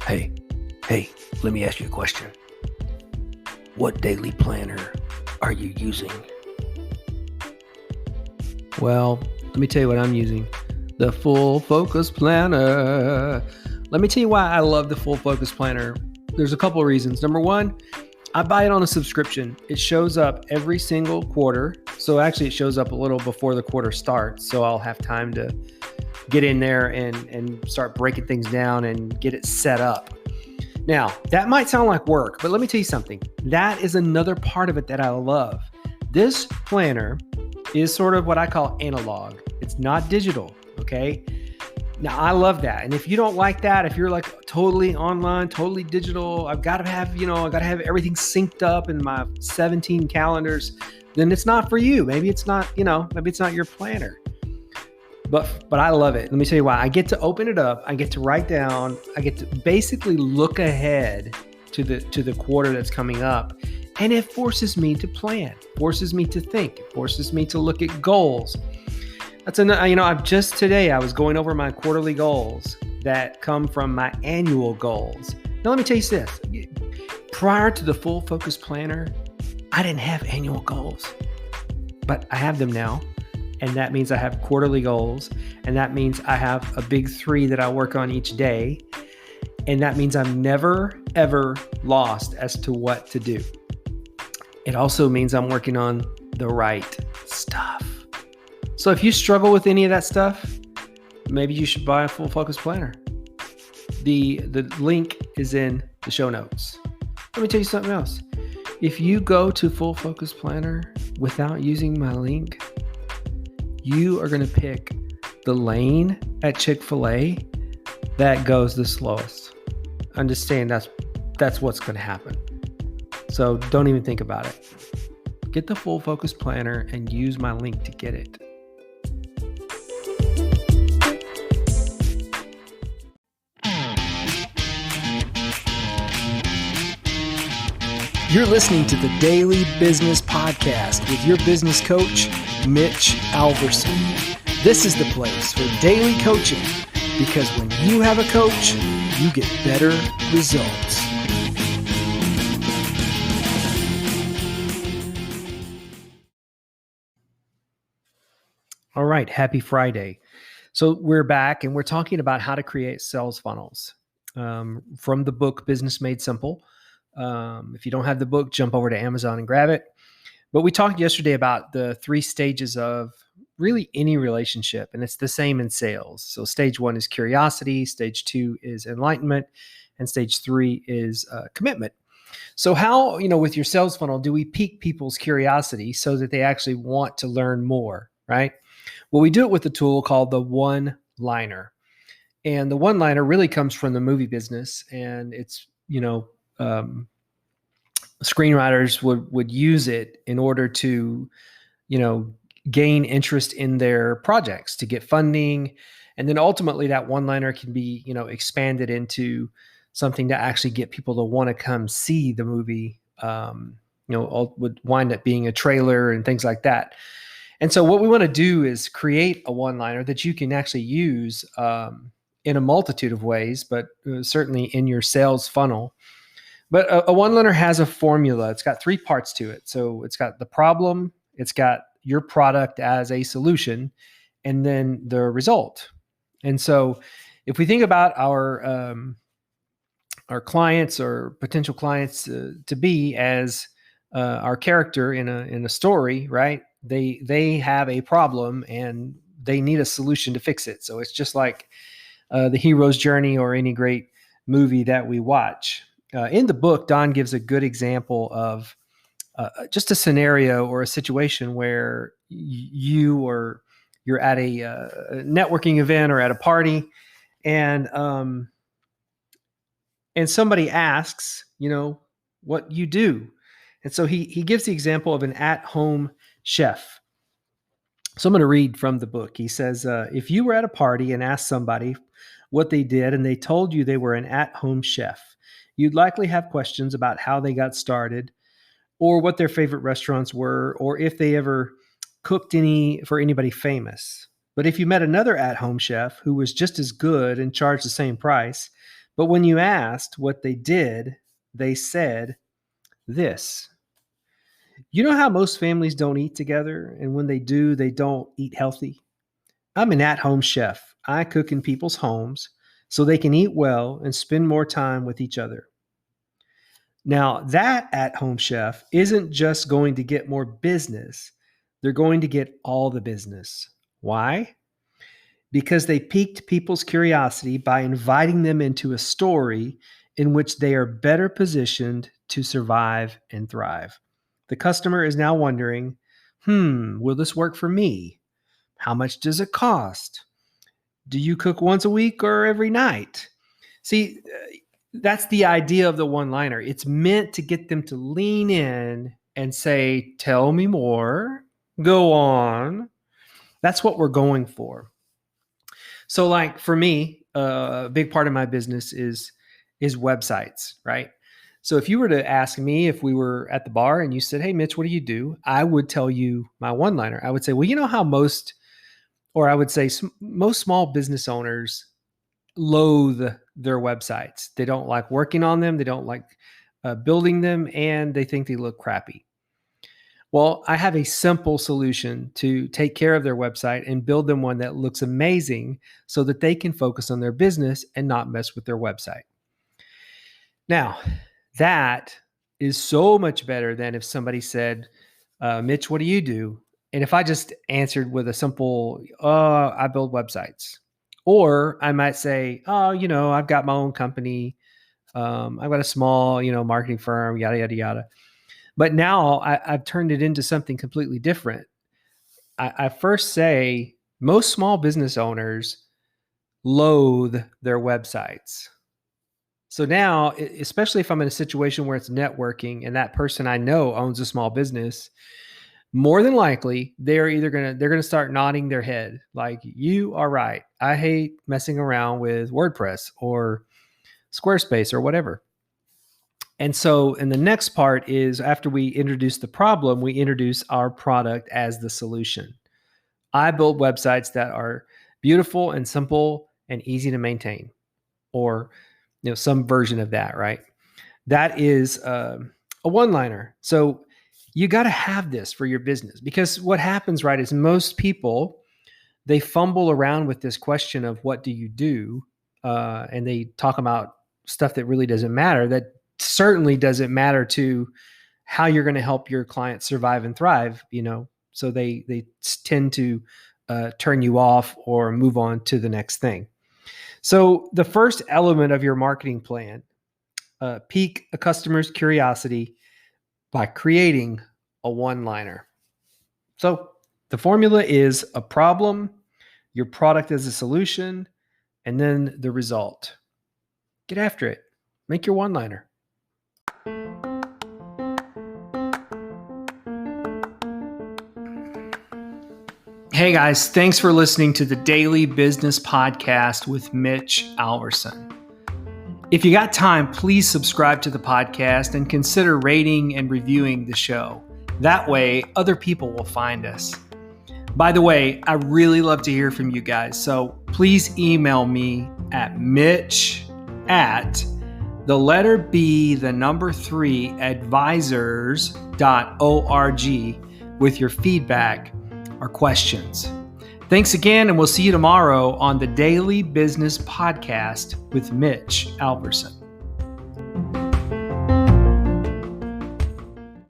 Hey, let me ask you a question. What daily planner are you using? Well, let me tell you what I'm using. The Full Focus Planner. Let me tell you why I love the Full Focus Planner. There's a couple of reasons. Number one, I buy it on a subscription. It shows up every single quarter. So actually it shows up a little before the quarter starts. So I'll have time to get in there and start breaking things down and get it set up. Now, that might sound like work, but let me tell you something. That is another part of it that I love. This planner is sort of what I call analog. It's not digital, okay? Now, I love that. And if you don't like that, if you're like totally online, totally digital, I've got to have everything synced up in my 17 calendars, then it's not for you. Maybe it's not your planner. But I love it. Let me tell you why. I get to open it up. I get to write down. I get to basically look ahead to the quarter that's coming up. And it forces me to plan, forces me to think, forces me to look at goals. Today I was going over my quarterly goals that come from my annual goals. Now, let me tell you this. Prior to the Full Focus Planner, I didn't have annual goals, but I have them now. And that means I have quarterly goals. And that means I have a big 3 that I work on each day. And that means I'm never, ever lost as to what to do. It also means I'm working on the right stuff. So if you struggle with any of that stuff, maybe you should buy a Full Focus Planner. The link is in the show notes. Let me tell you something else. If you go to Full Focus Planner without using my link, you are going to pick the lane at Chick-fil-A that goes the slowest. Understand that's what's going to happen. So don't even think about it. Get the Full Focus Planner and use my link to get it. You're listening to the Daily Business Podcast with your business coach, Mitch Alverson. This is the place for daily coaching because when you have a coach, you get better results. All right, happy Friday. So we're back and we're talking about how to create sales funnels from the book Business Made Simple. If you don't have the book, jump over to Amazon and grab it. But we talked yesterday about the 3 stages of really any relationship, and it's the same in sales. So stage 1 is curiosity, stage 2 is enlightenment, and stage 3 is commitment. So how, with your sales funnel, do we pique people's curiosity so that they actually want to learn more, right? Well, we do it with a tool called the one-liner. And the one-liner really comes from the movie business, and it's, screenwriters would use it in order to, gain interest in their projects, to get funding. And then ultimately that one-liner can be, expanded into something to actually get people to want to come see the movie, would wind up being a trailer and things like that. And so what we want to do is create a one-liner that you can actually use in a multitude of ways, but certainly in your sales funnel. But a one-liner has a formula. It's got 3 parts to it. So it's got the problem, it's got your product as a solution, and then the result. And so if we think about our clients or potential clients to be as our character in a story, right? They have a problem and they need a solution to fix it. So it's just like the hero's journey or any great movie that we watch. In the book, Don gives a good example of just a scenario or a situation where you're at a networking event or at a party, and somebody asks, what you do. And so he gives the example of an at-home chef. So I'm going to read from the book. He says, if you were at a party and asked somebody what they did and they told you they were an at-home chef, you'd likely have questions about how they got started or what their favorite restaurants were, or if they ever cooked for anybody famous. But if you met another at-home chef who was just as good and charged the same price, But when you asked what they did, they said this. You know how most families don't eat together, and when they do, they don't eat healthy? I'm an at-home chef. I cook in people's homes so they can eat well and spend more time with each other. Now, that at-home chef isn't just going to get more business, they're going to get all the business. Why? Because they piqued people's curiosity by inviting them into a story in which they are better positioned to survive and thrive. The customer is now wondering, will this work for me? How much does it cost? Do you cook once a week or every night? See, that's the idea of the one-liner. It's meant to get them to lean in and say, tell me more, go on. That's what we're going for. So like for me, a big part of my business is websites, right? So if you were to ask me if we were at the bar and you said, hey, Mitch, what do you do? I would tell you my one-liner. I would say, well, you know how most small business owners loathe their websites. They don't like working on them. They don't like building them, and they think they look crappy. Well, I have a simple solution to take care of their website and build them one that looks amazing so that they can focus on their business and not mess with their website. Now, that is so much better than if somebody said, Mitch, what do you do? And if I just answered with a simple, I build websites. Or I might say, I've got my own company. I've got a small, marketing firm, yada, yada, yada. But now I've turned it into something completely different. I first say most small business owners loathe their websites. So now, especially if I'm in a situation where it's networking and that person I know owns a small business, more than likely they're going to start nodding their head like, you are right. I hate messing around with WordPress or Squarespace or whatever. And so, and the next part is after we introduce the problem, we introduce our product as the solution. I build websites that are beautiful and simple and easy to maintain, or some version of that, right? That is a one-liner. So you got to have this for your business, because what happens, right, is most people, they fumble around with this question of what do you do? And they talk about stuff that really doesn't matter, that certainly doesn't matter to how you're going to help your clients survive and thrive, so they tend to turn you off or move on to the next thing. So the first element of your marketing plan, pique a customer's curiosity by creating a one-liner. So the formula is a problem, your product as a solution, and then the result. Get after it. Make your one-liner. Hey guys, thanks for listening to the Daily Business Podcast with Mitch Alverson. If you got time, please subscribe to the podcast and consider rating and reviewing the show. That way, other people will find us. By the way, I really love to hear from you guys, so please email me at mitch@3advisors.org with your feedback or questions. Thanks again, and we'll see you tomorrow on the Daily Business Podcast with Mitch Alverson.